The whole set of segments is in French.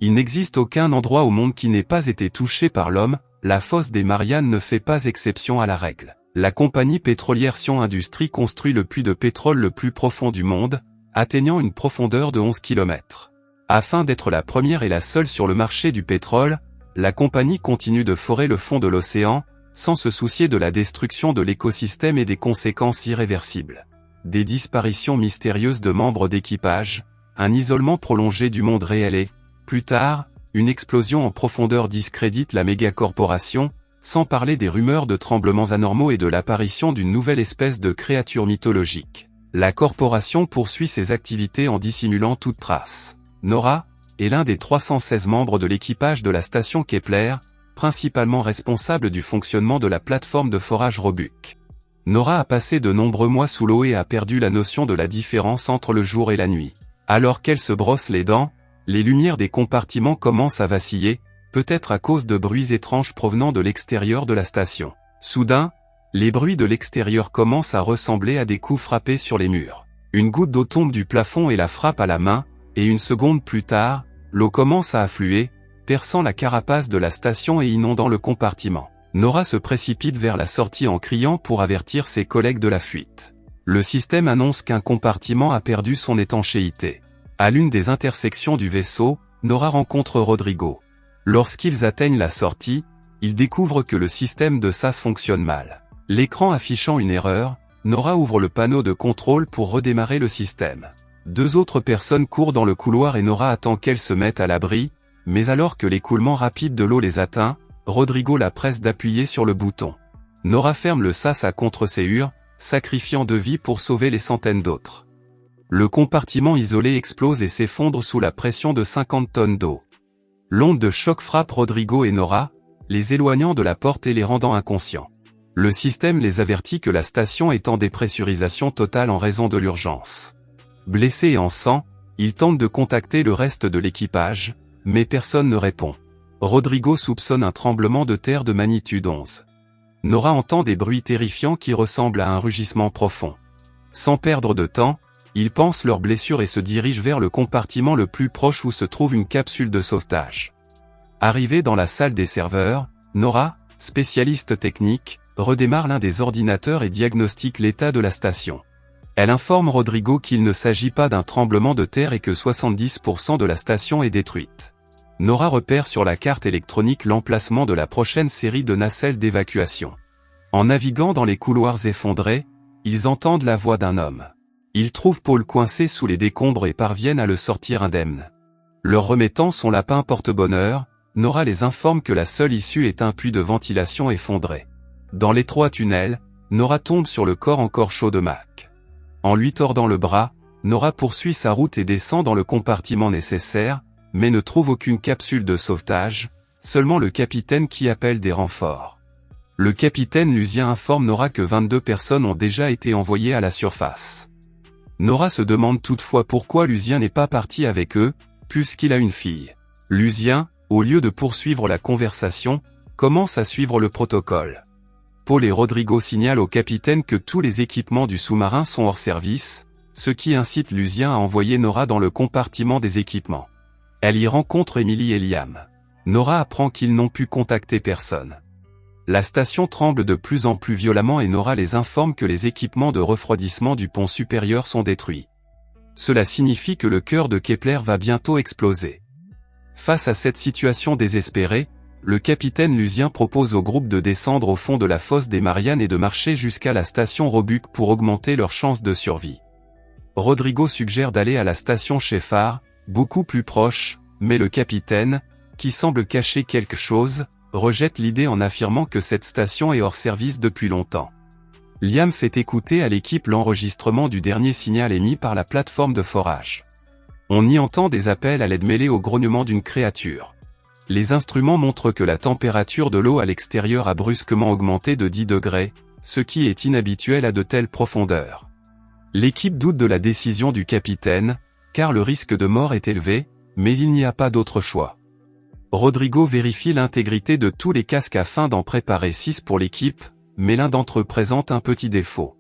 Il n'existe aucun endroit au monde qui n'ait pas été touché par l'homme, la fosse des Mariannes ne fait pas exception à la règle. La compagnie pétrolière Sion Industries construit le puits de pétrole le plus profond du monde, atteignant une profondeur de 11 km. Afin d'être la première et la seule sur le marché du pétrole, la compagnie continue de forer le fond de l'océan, sans se soucier de la destruction de l'écosystème et des conséquences irréversibles. Des disparitions mystérieuses de membres d'équipage, un isolement prolongé du monde réel et, plus tard, une explosion en profondeur discrédite la mégacorporation, sans parler des rumeurs de tremblements anormaux et de l'apparition d'une nouvelle espèce de créature mythologique. La corporation poursuit ses activités en dissimulant toute trace. Nora est l'un des 316 membres de l'équipage de la station Kepler, principalement responsable du fonctionnement de la plateforme de forage Roebuck. Nora a passé de nombreux mois sous l'eau et a perdu la notion de la différence entre le jour et la nuit. Alors qu'elle se brosse les dents, les lumières des compartiments commencent à vaciller, peut-être à cause de bruits étranges provenant de l'extérieur de la station. Soudain, les bruits de l'extérieur commencent à ressembler à des coups frappés sur les murs. Une goutte d'eau tombe du plafond et la frappe à la main, et une seconde plus tard, l'eau commence à affluer, perçant la carapace de la station et inondant le compartiment. Nora se précipite vers la sortie en criant pour avertir ses collègues de la fuite. Le système annonce qu'un compartiment a perdu son étanchéité. À l'une des intersections du vaisseau, Nora rencontre Rodrigo. Lorsqu'ils atteignent la sortie, ils découvrent que le système de sas fonctionne mal. L'écran affichant une erreur, Nora ouvre le panneau de contrôle pour redémarrer le système. Deux autres personnes courent dans le couloir et Nora attend qu'elles se mettent à l'abri, mais alors que l'écoulement rapide de l'eau les atteint, Rodrigo la presse d'appuyer sur le bouton. Nora ferme le sas à contre-séhure, sacrifiant 2 vies pour sauver les centaines d'autres. Le compartiment isolé explose et s'effondre sous la pression de 50 tonnes d'eau. L'onde de choc frappe Rodrigo et Nora, les éloignant de la porte et les rendant inconscients. Le système les avertit que la station est en dépressurisation totale en raison de l'urgence. Blessés et en sang, ils tentent de contacter le reste de l'équipage, mais personne ne répond. Rodrigo soupçonne un tremblement de terre de magnitude 11. Nora entend des bruits terrifiants qui ressemblent à un rugissement profond. Sans perdre de temps, ils pansent leurs blessures et se dirigent vers le compartiment le plus proche où se trouve une capsule de sauvetage. Arrivée dans la salle des serveurs, Nora, spécialiste technique, redémarre l'un des ordinateurs et diagnostique l'état de la station. Elle informe Rodrigo qu'il ne s'agit pas d'un tremblement de terre et que 70% de la station est détruite. Nora repère sur la carte électronique l'emplacement de la prochaine série de nacelles d'évacuation. En naviguant dans les couloirs effondrés, ils entendent la voix d'un homme. Ils trouvent Paul coincé sous les décombres et parviennent à le sortir indemne. Leur remettant son lapin porte-bonheur, Nora les informe que la seule issue est un puits de ventilation effondré. Dans l'étroit tunnel, Nora tombe sur le corps encore chaud de Mac. En lui tordant le bras, Nora poursuit sa route et descend dans le compartiment nécessaire, mais ne trouve aucune capsule de sauvetage, seulement le capitaine qui appelle des renforts. Le capitaine lusien informe Nora que 22 personnes ont déjà été envoyées à la surface. Nora se demande toutefois pourquoi Lusien n'est pas parti avec eux, puisqu'il a une fille. Lusien, au lieu de poursuivre la conversation, commence à suivre le protocole. Paul et Rodrigo signalent au capitaine que tous les équipements du sous-marin sont hors service, ce qui incite Lusien à envoyer Nora dans le compartiment des équipements. Elle y rencontre Emily et Liam. Nora apprend qu'ils n'ont pu contacter personne. La station tremble de plus en plus violemment et Nora les informe que les équipements de refroidissement du pont supérieur sont détruits. Cela signifie que le cœur de Kepler va bientôt exploser. Face à cette situation désespérée, le capitaine Lusien propose au groupe de descendre au fond de la fosse des Mariannes et de marcher jusqu'à la station Roebuck pour augmenter leurs chances de survie. Rodrigo suggère d'aller à la station Shephard, beaucoup plus proche, mais le capitaine, qui semble cacher quelque chose, rejette l'idée en affirmant que cette station est hors service depuis longtemps. Liam fait écouter à l'équipe l'enregistrement du dernier signal émis par la plateforme de forage. On y entend des appels à l'aide mêlés au grognement d'une créature. Les instruments montrent que la température de l'eau à l'extérieur a brusquement augmenté de 10 degrés, ce qui est inhabituel à de telles profondeurs. L'équipe doute de la décision du capitaine, car le risque de mort est élevé, mais il n'y a pas d'autre choix. Rodrigo vérifie l'intégrité de tous les casques afin d'en préparer 6 pour l'équipe, mais l'un d'entre eux présente un petit défaut.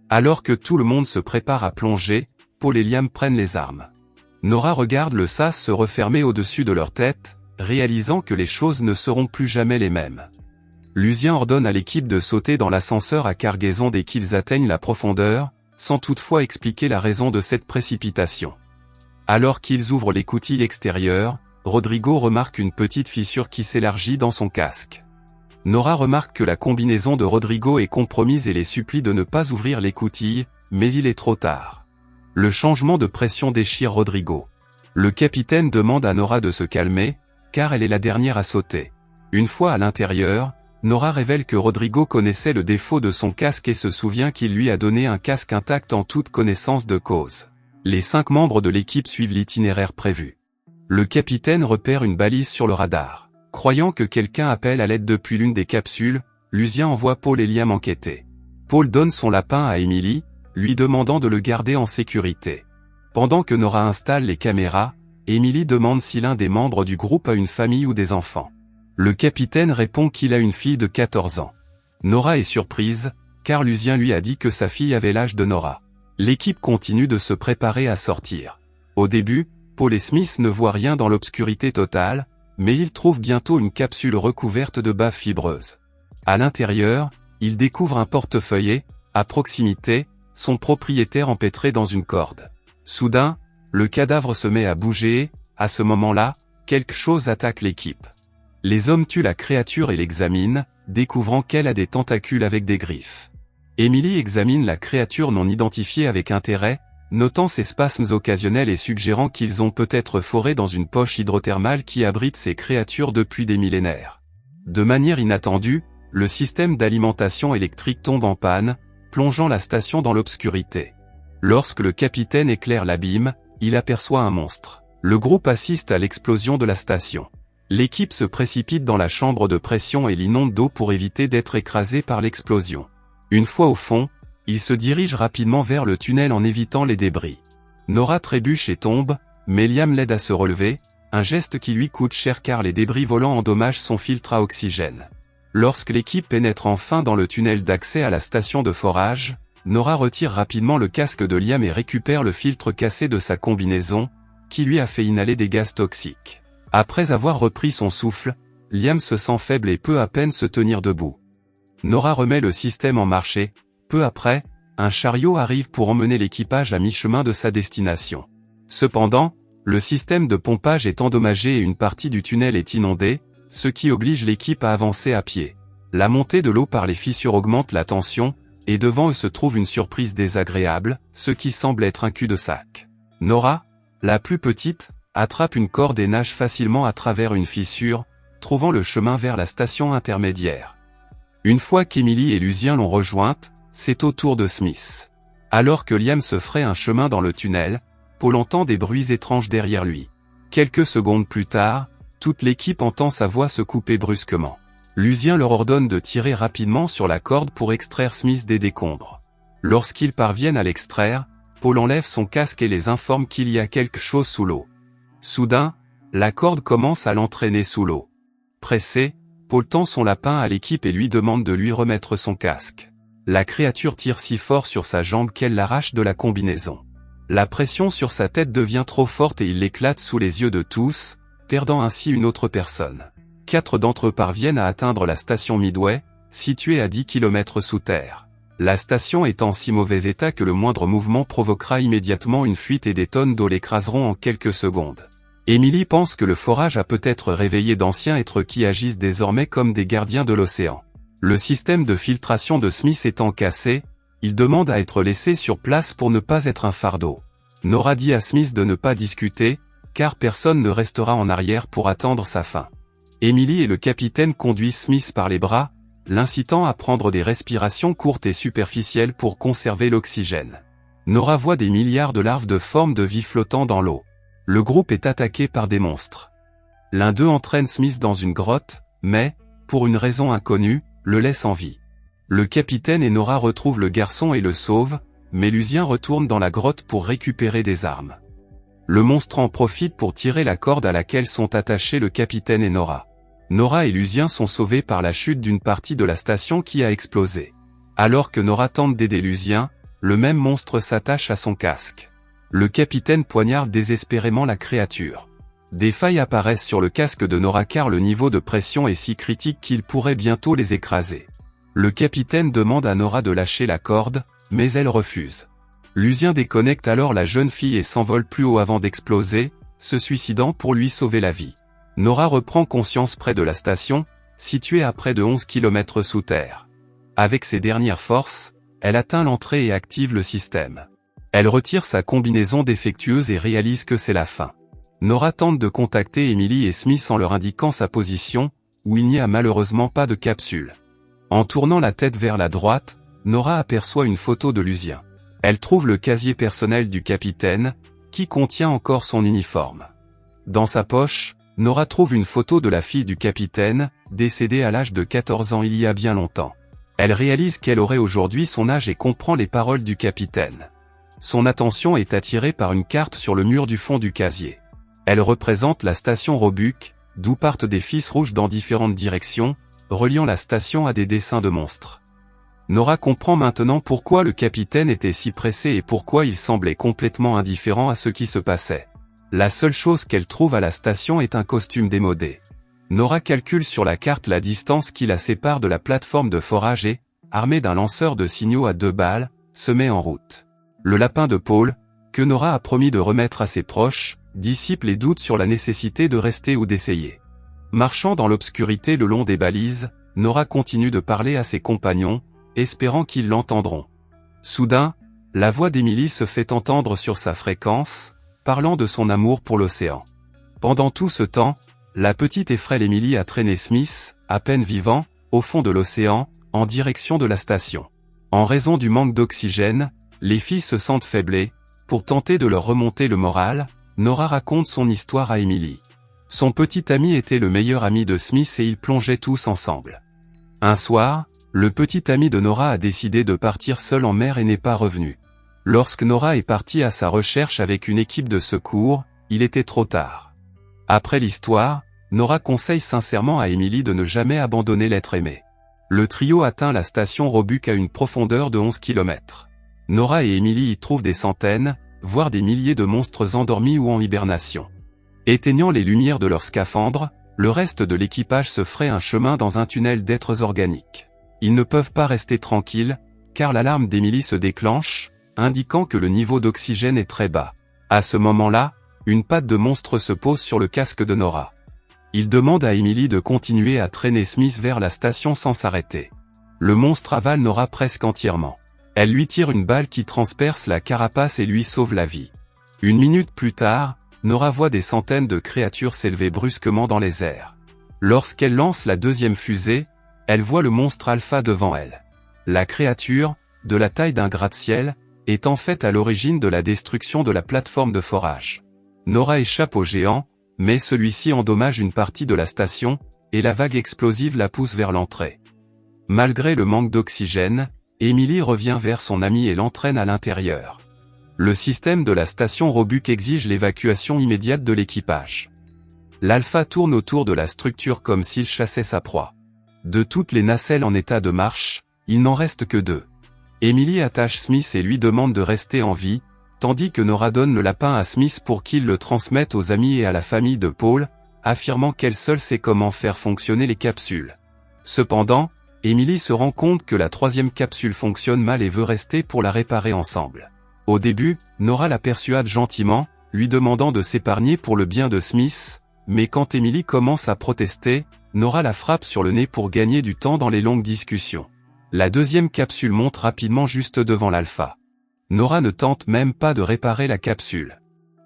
Alors que tout le monde se prépare à plonger, Paul et Liam prennent les armes. Nora regarde le sas se refermer au-dessus de leur tête, réalisant que les choses ne seront plus jamais les mêmes. Lucien ordonne à l'équipe de sauter dans l'ascenseur à cargaison dès qu'ils atteignent la profondeur, sans toutefois expliquer la raison de cette précipitation. Alors qu'ils ouvrent l'écoutille extérieure, Rodrigo remarque une petite fissure qui s'élargit dans son casque. Nora remarque que la combinaison de Rodrigo est compromise et les supplie de ne pas ouvrir l'écoutille, mais il est trop tard. Le changement de pression déchire Rodrigo. Le capitaine demande à Nora de se calmer, car elle est la dernière à sauter. Une fois à l'intérieur, Nora révèle que Rodrigo connaissait le défaut de son casque et se souvient qu'il lui a donné un casque intact en toute connaissance de cause. Les 5 membres de l'équipe suivent l'itinéraire prévu. Le capitaine repère une balise sur le radar. Croyant que quelqu'un appelle à l'aide depuis l'une des capsules, Lucien envoie Paul et Liam enquêter. Paul donne son lapin à Emily, lui demandant de le garder en sécurité. Pendant que Nora installe les caméras, Emily demande si l'un des membres du groupe a une famille ou des enfants. Le capitaine répond qu'il a une fille de 14 ans. Nora est surprise, car Lucien lui a dit que sa fille avait l'âge de Nora. L'équipe continue de se préparer à sortir. Au début, Paul et Smith ne voient rien dans l'obscurité totale, mais ils trouvent bientôt une capsule recouverte de bave fibreuse. À l'intérieur, ils découvrent un portefeuille et, à proximité, son propriétaire empêtré dans une corde. Soudain, le cadavre se met à bouger et, à ce moment-là, quelque chose attaque l'équipe. Les hommes tuent la créature et l'examinent, découvrant qu'elle a des tentacules avec des griffes. Emily examine la créature non identifiée avec intérêt, notant ses spasmes occasionnels et suggérant qu'ils ont peut-être foré dans une poche hydrothermale qui abrite ces créatures depuis des millénaires. De manière inattendue, le système d'alimentation électrique tombe en panne, plongeant la station dans l'obscurité. Lorsque le capitaine éclaire l'abîme, il aperçoit un monstre. Le groupe assiste à l'explosion de la station. L'équipe se précipite dans la chambre de pression et l'inonde d'eau pour éviter d'être écrasée par l'explosion. Une fois au fond, ils se dirigent rapidement vers le tunnel en évitant les débris. Nora trébuche et tombe, mais Liam l'aide à se relever, un geste qui lui coûte cher car les débris volants endommagent son filtre à oxygène. Lorsque l'équipe pénètre enfin dans le tunnel d'accès à la station de forage, Nora retire rapidement le casque de Liam et récupère le filtre cassé de sa combinaison, qui lui a fait inhaler des gaz toxiques. Après avoir repris son souffle, Liam se sent faible et peut à peine se tenir debout. Nora remet le système en marche et, peu après, un chariot arrive pour emmener l'équipage à mi-chemin de sa destination. Cependant, le système de pompage est endommagé et une partie du tunnel est inondée, ce qui oblige l'équipe à avancer à pied. La montée de l'eau par les fissures augmente la tension, et devant eux se trouve une surprise désagréable, ce qui semble être un cul-de-sac. Nora, la plus petite, attrape une corde et nage facilement à travers une fissure, trouvant le chemin vers la station intermédiaire. Une fois qu'Emily et Lucien l'ont rejointe, c'est au tour de Smith. Alors que Liam se ferait un chemin dans le tunnel, Paul entend des bruits étranges derrière lui. Quelques secondes plus tard, toute l'équipe entend sa voix se couper brusquement. Lucien leur ordonne de tirer rapidement sur la corde pour extraire Smith des décombres. Lorsqu'ils parviennent à l'extraire, Paul enlève son casque et les informe qu'il y a quelque chose sous l'eau. Soudain, la corde commence à l'entraîner sous l'eau. Pressé, Paul tend son lapin à l'équipe et lui demande de lui remettre son casque. La créature tire si fort sur sa jambe qu'elle l'arrache de la combinaison. La pression sur sa tête devient trop forte et il l'éclate sous les yeux de tous, perdant ainsi une autre personne. 4 d'entre eux parviennent à atteindre la station Midway, située à 10 km sous terre. La station est en si mauvais état que le moindre mouvement provoquera immédiatement une fuite et des tonnes d'eau l'écraseront en quelques secondes. Emily pense que le forage a peut-être réveillé d'anciens êtres qui agissent désormais comme des gardiens de l'océan. Le système de filtration de Smith étant cassé, il demande à être laissé sur place pour ne pas être un fardeau. Nora dit à Smith de ne pas discuter, car personne ne restera en arrière pour attendre sa fin. Emily et le capitaine conduisent Smith par les bras, l'incitant à prendre des respirations courtes et superficielles pour conserver l'oxygène. Nora voit des milliards de larves de forme de vie flottant dans l'eau. Le groupe est attaqué par des monstres. L'un d'eux entraîne Smith dans une grotte, mais, pour une raison inconnue, le laisse en vie. Le capitaine et Nora retrouvent le garçon et le sauvent, mais Lucien retourne dans la grotte pour récupérer des armes. Le monstre en profite pour tirer la corde à laquelle sont attachés le capitaine et Nora. Nora et Lucien sont sauvés par la chute d'une partie de la station qui a explosé. Alors que Nora tente d'aider Lucien, le même monstre s'attache à son casque. Le capitaine poignarde désespérément la créature. Des failles apparaissent sur le casque de Nora car le niveau de pression est si critique qu'il pourrait bientôt les écraser. Le capitaine demande à Nora de lâcher la corde, mais elle refuse. Lucien déconnecte alors la jeune fille et s'envole plus haut avant d'exploser, se suicidant pour lui sauver la vie. Nora reprend conscience près de la station, située à près de 11 km sous terre. Avec ses dernières forces, elle atteint l'entrée et active le système. Elle retire sa combinaison défectueuse et réalise que c'est la fin. Nora tente de contacter Emily et Smith en leur indiquant sa position, où il n'y a malheureusement pas de capsule. En tournant la tête vers la droite, Nora aperçoit une photo de Lucien. Elle trouve le casier personnel du capitaine, qui contient encore son uniforme. Dans sa poche, Nora trouve une photo de la fille du capitaine, décédée à l'âge de 14 ans il y a bien longtemps. Elle réalise qu'elle aurait aujourd'hui son âge et comprend les paroles du capitaine. Son attention est attirée par une carte sur le mur du fond du casier. Elle représente la station Roebuck, d'où partent des fils rouges dans différentes directions, reliant la station à des dessins de monstres. Nora comprend maintenant pourquoi le capitaine était si pressé et pourquoi il semblait complètement indifférent à ce qui se passait. La seule chose qu'elle trouve à la station est un costume démodé. Nora calcule sur la carte la distance qui la sépare de la plateforme de forage et, armée d'un lanceur de signaux à 2 balles, se met en route. Le lapin de Paul, que Nora a promis de remettre à ses proches, dissipe les doutes sur la nécessité de rester ou d'essayer. Marchant dans l'obscurité le long des balises, Nora continue de parler à ses compagnons, espérant qu'ils l'entendront. Soudain, la voix d'Emily se fait entendre sur sa fréquence, parlant de son amour pour l'océan. Pendant tout ce temps, la petite et frêle Emily a traîné Smith, à peine vivant, au fond de l'océan, en direction de la station. En raison du manque d'oxygène, les filles se sentent faiblées. Pour tenter de leur remonter le moral, Nora raconte son histoire à Emily. Son petit ami était le meilleur ami de Smith et ils plongeaient tous ensemble. Un soir, le petit ami de Nora a décidé de partir seul en mer et n'est pas revenu. Lorsque Nora est partie à sa recherche avec une équipe de secours, il était trop tard. Après l'histoire, Nora conseille sincèrement à Emily de ne jamais abandonner l'être aimé. Le trio atteint la station Roebuck à une profondeur de 11 km. Nora et Emily y trouvent des centaines, voire des milliers de monstres endormis ou en hibernation. Éteignant les lumières de leurs scaphandres, le reste de l'équipage se ferait un chemin dans un tunnel d'êtres organiques. Ils ne peuvent pas rester tranquilles, car l'alarme d'Emily se déclenche, indiquant que le niveau d'oxygène est très bas. À ce moment-là, une patte de monstre se pose sur le casque de Nora. Il demande à Emily de continuer à traîner Smith vers la station sans s'arrêter. Le monstre avale Nora presque entièrement. Elle lui tire une balle qui transperce la carapace et lui sauve la vie. Une minute plus tard, Nora voit des centaines de créatures s'élever brusquement dans les airs. Lorsqu'elle lance la deuxième fusée, elle voit le monstre alpha devant elle. La créature, de la taille d'un gratte-ciel, est en fait à l'origine de la destruction de la plateforme de forage. Nora échappe au géant, mais celui-ci endommage une partie de la station, et la vague explosive la pousse vers l'entrée. Malgré le manque d'oxygène, Emily revient vers son amie et l'entraîne à l'intérieur. Le système de la station Roebuck exige l'évacuation immédiate de l'équipage. L'Alpha tourne autour de la structure comme s'il chassait sa proie. De toutes les nacelles en état de marche, il n'en reste que 2. Emily attache Smith et lui demande de rester en vie, tandis que Nora donne le lapin à Smith pour qu'il le transmette aux amis et à la famille de Paul, affirmant qu'elle seule sait comment faire fonctionner les capsules. Cependant, Emily se rend compte que la 3e capsule fonctionne mal et veut rester pour la réparer ensemble. Au début, Nora la persuade gentiment, lui demandant de s'épargner pour le bien de Smith, mais quand Emily commence à protester, Nora la frappe sur le nez pour gagner du temps dans les longues discussions. La 2e capsule monte rapidement juste devant l'Alpha. Nora ne tente même pas de réparer la capsule.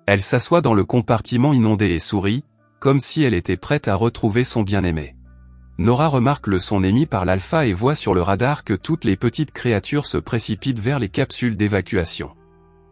Elle s'assoit dans le compartiment inondé et sourit, comme si elle était prête à retrouver son bien-aimé. Nora remarque le son émis par l'Alpha et voit sur le radar que toutes les petites créatures se précipitent vers les capsules d'évacuation.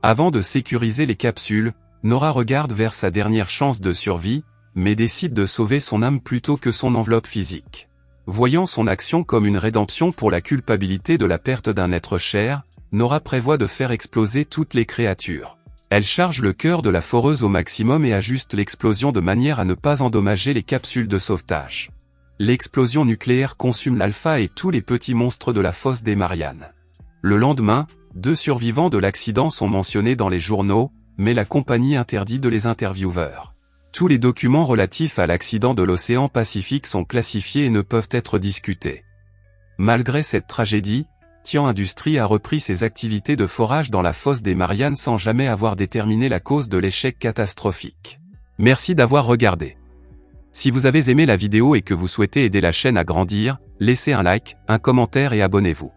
Avant de sécuriser les capsules, Nora regarde vers sa dernière chance de survie, mais décide de sauver son âme plutôt que son enveloppe physique. Voyant son action comme une rédemption pour la culpabilité de la perte d'un être cher, Nora prévoit de faire exploser toutes les créatures. Elle charge le cœur de la foreuse au maximum et ajuste l'explosion de manière à ne pas endommager les capsules de sauvetage. L'explosion nucléaire consume l'Alpha et tous les petits monstres de la fosse des Mariannes. Le lendemain, 2 survivants de l'accident sont mentionnés dans les journaux, mais la compagnie interdit de les intervieweurs. Tous les documents relatifs à l'accident de l'océan Pacifique sont classifiés et ne peuvent être discutés. Malgré cette tragédie, Tian Industries a repris ses activités de forage dans la fosse des Mariannes sans jamais avoir déterminé la cause de l'échec catastrophique. Merci d'avoir regardé. Si vous avez aimé la vidéo et que vous souhaitez aider la chaîne à grandir, laissez un like, un commentaire et abonnez-vous.